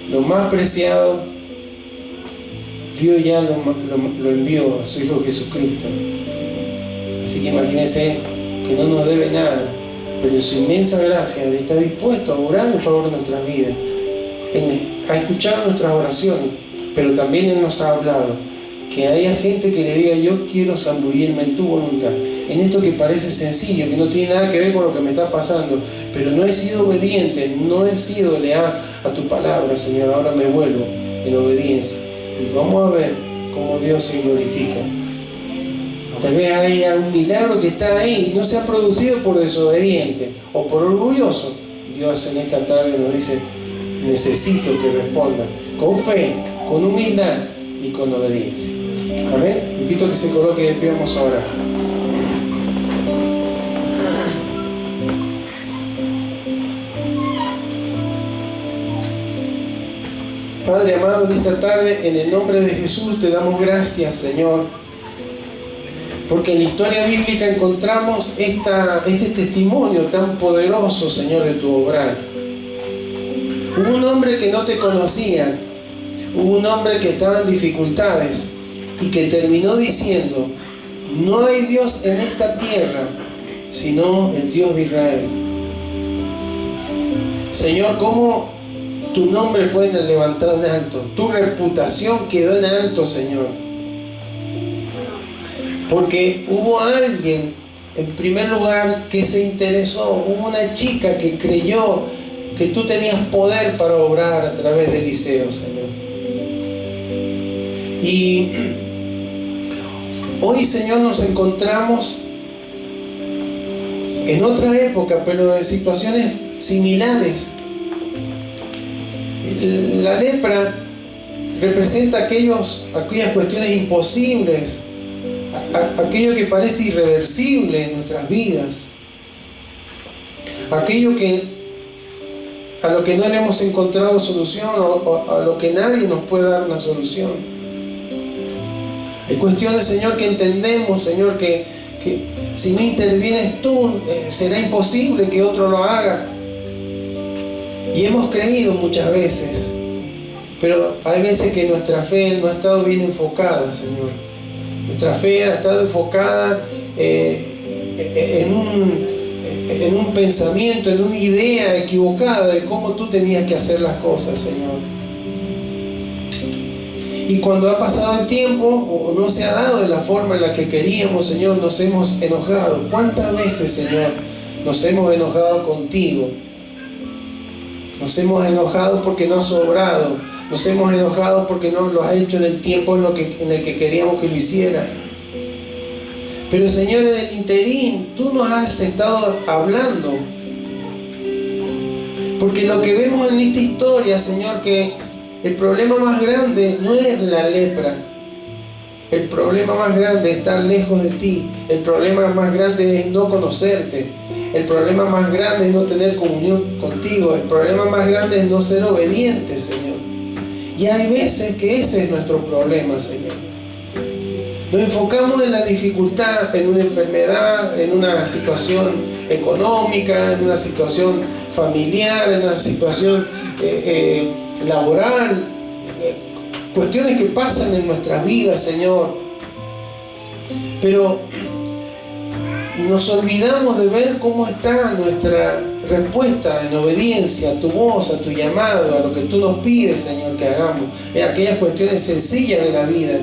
Lo más preciado, Dios ya lo envió a su Hijo Jesucristo. Así que imagínense que no nos debe nada, pero en su inmensa gracia Él está dispuesto a orar en favor de nuestras vidas, a escuchar nuestras oraciones, pero también Él nos ha hablado Que haya gente que le diga: yo quiero zambullirme en tu voluntad, en esto que parece sencillo, que no tiene nada que ver con lo que me está pasando, pero no he sido obediente, no he sido leal a tu palabra, Señor. Ahora me vuelvo en obediencia y vamos a ver cómo Dios se glorifica. Tal vez haya un milagro que está ahí y no se ha producido por desobediente o por orgulloso. Dios en esta tarde nos dice: necesito que respondan con fe, con humildad y con obediencia. Amén. Invito a que se coloque de pie, vamos a orar. Padre amado, en esta tarde, en el nombre de Jesús, te damos gracias, Señor, porque en la historia bíblica encontramos este testimonio tan poderoso, Señor, de tu obrar. Hubo un hombre que no te conocía, hubo un hombre que estaba en dificultades y que terminó diciendo: no hay Dios en esta tierra sino el Dios de Israel. Señor, ¿cómo tu nombre fue levantado en alto? Tu reputación quedó en alto, Señor. Porque hubo alguien, en primer lugar, que se interesó. Hubo una chica que creyó que tú tenías poder para obrar a través de Eliseo, Señor. Y hoy, Señor, nos encontramos en otra época, pero en situaciones similares. La lepra representa aquellas cuestiones imposibles, aquello que parece irreversible en nuestras vidas, aquello a lo que no le hemos encontrado solución, o a lo que nadie nos puede dar una solución. Hay cuestiones, Señor, que entendemos, Señor, que si no intervienes tú, será imposible que otro lo haga. Y hemos creído muchas veces, pero hay veces que nuestra fe no ha estado bien enfocada, Señor. Nuestra fe ha estado enfocada en un pensamiento, en una idea equivocada de cómo tú tenías que hacer las cosas, Señor. Y cuando ha pasado el tiempo o no se ha dado de la forma en la que queríamos, Señor, nos hemos enojado. ¿Cuántas veces, Señor, nos hemos enojado contigo? Nos hemos enojado porque no has obrado. Nos hemos enojado porque no lo has hecho en el tiempo en el que queríamos que lo hiciera. Pero, Señor, en el interín, tú nos has estado hablando. Porque lo que vemos en esta historia, Señor, que el problema más grande no es la lepra. El problema más grande es estar lejos de ti. El problema más grande es no conocerte. El problema más grande es no tener comunión contigo. El problema más grande es no ser obediente, Señor. Y hay veces que ese es nuestro problema, Señor. Nos enfocamos en la dificultad, en una enfermedad, en una situación económica, en una situación familiar, en una situación laboral, cuestiones que pasan en nuestras vidas, Señor. Pero nos olvidamos de ver cómo está nuestra respuesta en obediencia a tu voz, a tu llamado, a lo que tú nos pides, Señor, que hagamos en aquellas cuestiones sencillas de la vida.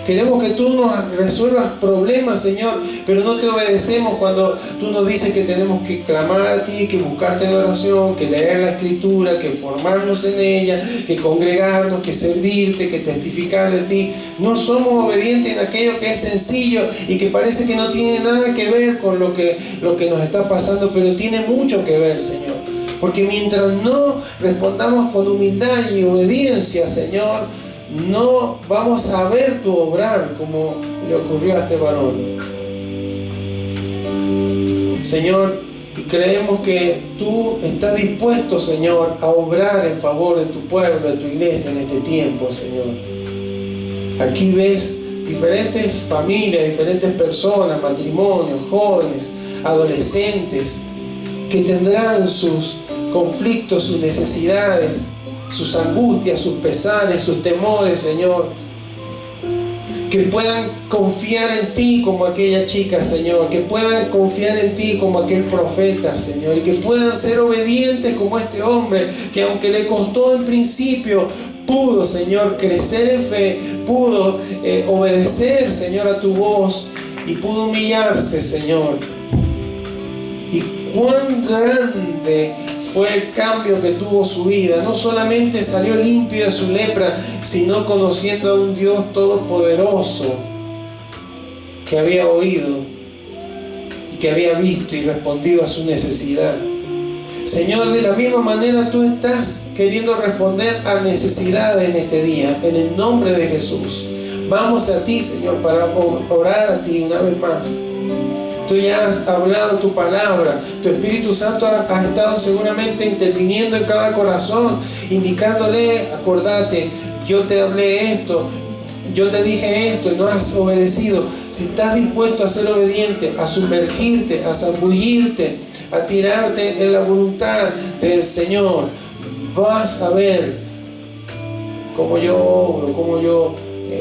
Queremos que tú nos resuelvas problemas, Señor, pero no te obedecemos cuando tú nos dices que tenemos que clamar a ti, que buscarte en oración, que leer la Escritura, que formarnos en ella, que congregarnos, que servirte, que testificar de ti. No somos obedientes en aquello que es sencillo y que parece que no tiene nada que ver con lo que nos está pasando, pero tiene mucho que ver, Señor. Porque mientras no respondamos con humildad y obediencia, Señor, no vamos a ver tu obrar como le ocurrió a este varón. Señor, y creemos que tú estás dispuesto, Señor, a obrar en favor de tu pueblo, de tu iglesia en este tiempo, Señor. Aquí ves diferentes familias, diferentes personas, matrimonios, jóvenes, adolescentes, que tendrán sus conflictos, sus necesidades, sus angustias, sus pesares, sus temores, Señor. Que puedan confiar en ti como aquella chica, Señor. Que puedan confiar en ti como aquel profeta, Señor. Y que puedan ser obedientes como este hombre, que aunque le costó en principio, pudo, Señor, crecer en fe, pudo obedecer, Señor, a tu voz y pudo humillarse, Señor. Y cuán grande fue el cambio que tuvo su vida. No solamente salió limpio de su lepra, sino conociendo a un Dios todopoderoso que había oído y que había visto y respondido a su necesidad. Señor, de la misma manera tú estás queriendo responder a necesidades en este día, en el nombre de Jesús. Vamos a ti, Señor, para orar a ti una vez más. Tú ya has hablado tu palabra, tu Espíritu Santo ha estado seguramente interviniendo en cada corazón, indicándole, acordate, yo te hablé esto, yo te dije esto y no has obedecido. Si estás dispuesto a ser obediente, a sumergirte, a zambullirte, a tirarte en la voluntad del Señor, vas a ver cómo yo obro, cómo yo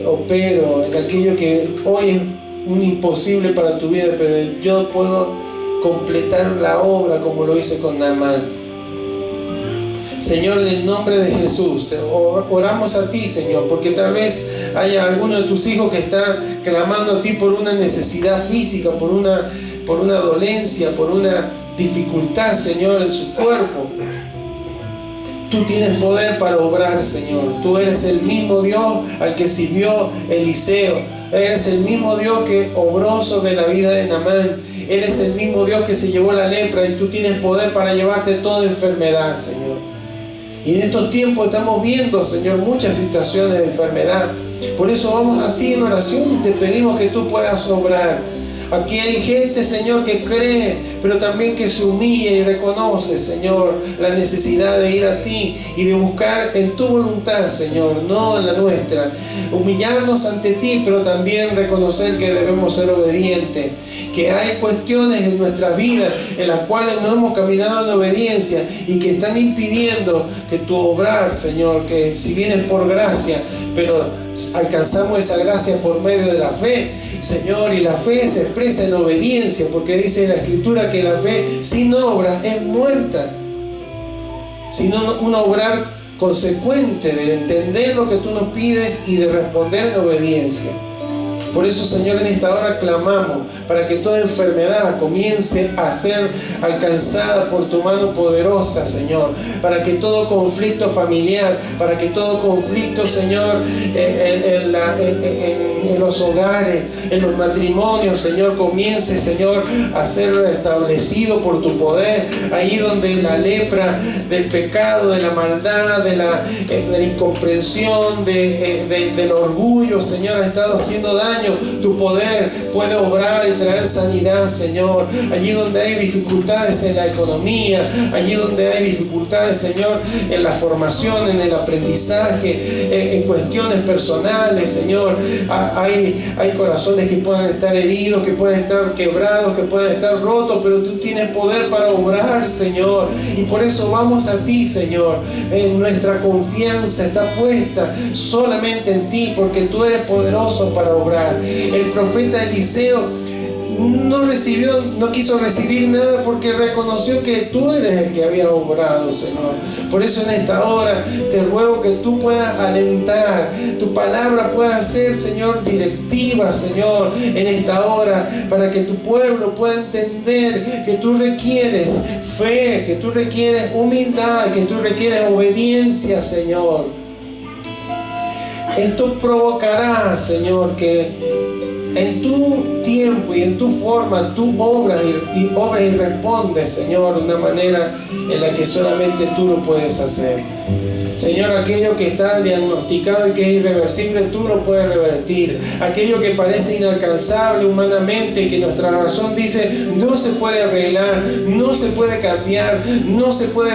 opero en aquello que hoy es un imposible para tu vida, pero yo puedo completar la obra como lo hice con Naamán. Señor, en el nombre de Jesús, oramos a ti, Señor, porque tal vez haya alguno de tus hijos que está clamando a ti por una necesidad física, por una dolencia, por una dificultad, Señor, en su cuerpo. Tú tienes poder para obrar, Señor. Tú eres el mismo Dios al que sirvió Eliseo. Eres el mismo Dios que obró sobre la vida de Naamán. Eres el mismo Dios que se llevó la lepra y tú tienes poder para llevarte toda enfermedad, Señor. Y en estos tiempos estamos viendo, Señor, muchas situaciones de enfermedad. Por eso vamos a ti en oración y te pedimos que tú puedas obrar. Aquí hay gente, Señor, que cree, pero también que se humilla y reconoce, Señor, la necesidad de ir a ti y de buscar en tu voluntad, Señor, no en la nuestra. Humillarnos ante ti, pero también reconocer que debemos ser obedientes, que hay cuestiones en nuestras vidas en las cuales no hemos caminado en obediencia y que están impidiendo que tu obrar, Señor, que si bien es por gracia, pero alcanzamos esa gracia por medio de la fe, Señor, y la fe se expresa en obediencia, porque dice la Escritura que la fe sin obra es muerta, sino un obrar consecuente de entender lo que tú nos pides y de responder en obediencia. Por eso, Señor, en esta hora clamamos para que toda enfermedad comience a ser alcanzada por tu mano poderosa, Señor. Para que todo conflicto familiar, para que todo conflicto, Señor, en los hogares, en los matrimonios, Señor, comience, Señor, a ser restablecido por tu poder. Ahí donde la lepra del pecado, de la maldad, de la incomprensión, del orgullo, Señor, ha estado haciendo daño. Tu poder puede obrar y traer sanidad, Señor. Allí donde hay dificultades en la economía, allí donde hay dificultades, Señor, en la formación, en el aprendizaje, en cuestiones personales, Señor. Hay corazones que puedan estar heridos, que pueden estar quebrados, que pueden estar rotos, pero tú tienes poder para obrar, Señor. Y por eso vamos a ti, Señor. Nuestra confianza está puesta solamente en ti, porque tú eres poderoso para obrar. El profeta Eliseo no quiso recibir nada porque reconoció que tú eres el que había obrado, Señor. Por eso en esta hora te ruego que tú puedas alentar, tu palabra pueda ser, Señor, directiva, Señor, en esta hora, para que tu pueblo pueda entender que tú requieres fe, que tú requieres humildad, que tú requieres obediencia, Señor. Esto provocará, Señor, que en tu tiempo y en tu forma tú obras y respondes, Señor, de una manera en la que solamente tú lo puedes hacer. Señor, aquello que está diagnosticado y que es irreversible, tú lo puedes revertir. Aquello que parece inalcanzable humanamente y que nuestra razón dice no se puede arreglar, no se puede cambiar, no se puede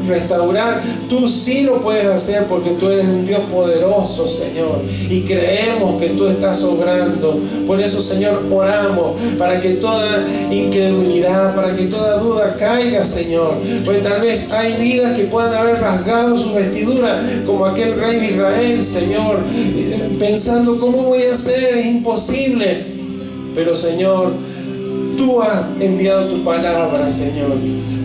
restaurar, tú sí lo puedes hacer porque tú eres un Dios poderoso, Señor, y creemos que tú estás obrando. Por eso, Señor, oramos para que toda incredulidad, para que toda duda caiga, Señor. Pues tal vez hay vidas que puedan haber rasgado su vestidura como aquel rey de Israel, Señor, pensando ¿cómo voy a hacer? Es imposible. Pero, Señor, Tú has enviado tu palabra, Señor.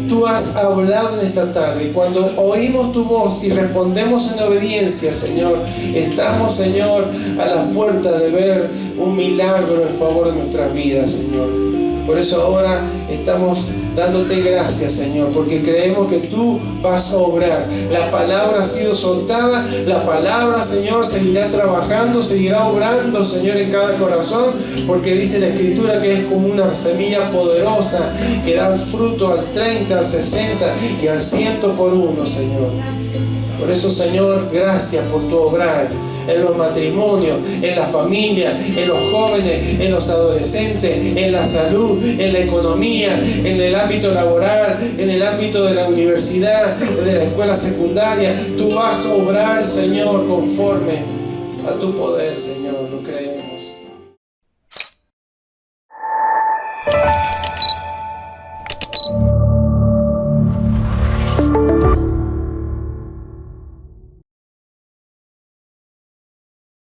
Tú has hablado en esta tarde, y cuando oímos tu voz y respondemos en obediencia, Señor, estamos, Señor, a las puertas de ver un milagro en favor de nuestras vidas, Señor. Por eso ahora estamos dándote gracias, Señor, porque creemos que tú vas a obrar. La palabra ha sido soltada, la palabra, Señor, seguirá trabajando, seguirá obrando, Señor, en cada corazón, porque dice la Escritura que es como una semilla poderosa que da fruto al 30, al 60 y al 100 por uno, Señor. Por eso, Señor, gracias por tu obrar en los matrimonios, en la familia, en los jóvenes, en los adolescentes, en la salud, en la economía, en el ámbito laboral, en el ámbito de la universidad, de la escuela secundaria. Tú vas a obrar, Señor, conforme a tu poder, Señor, lo creemos.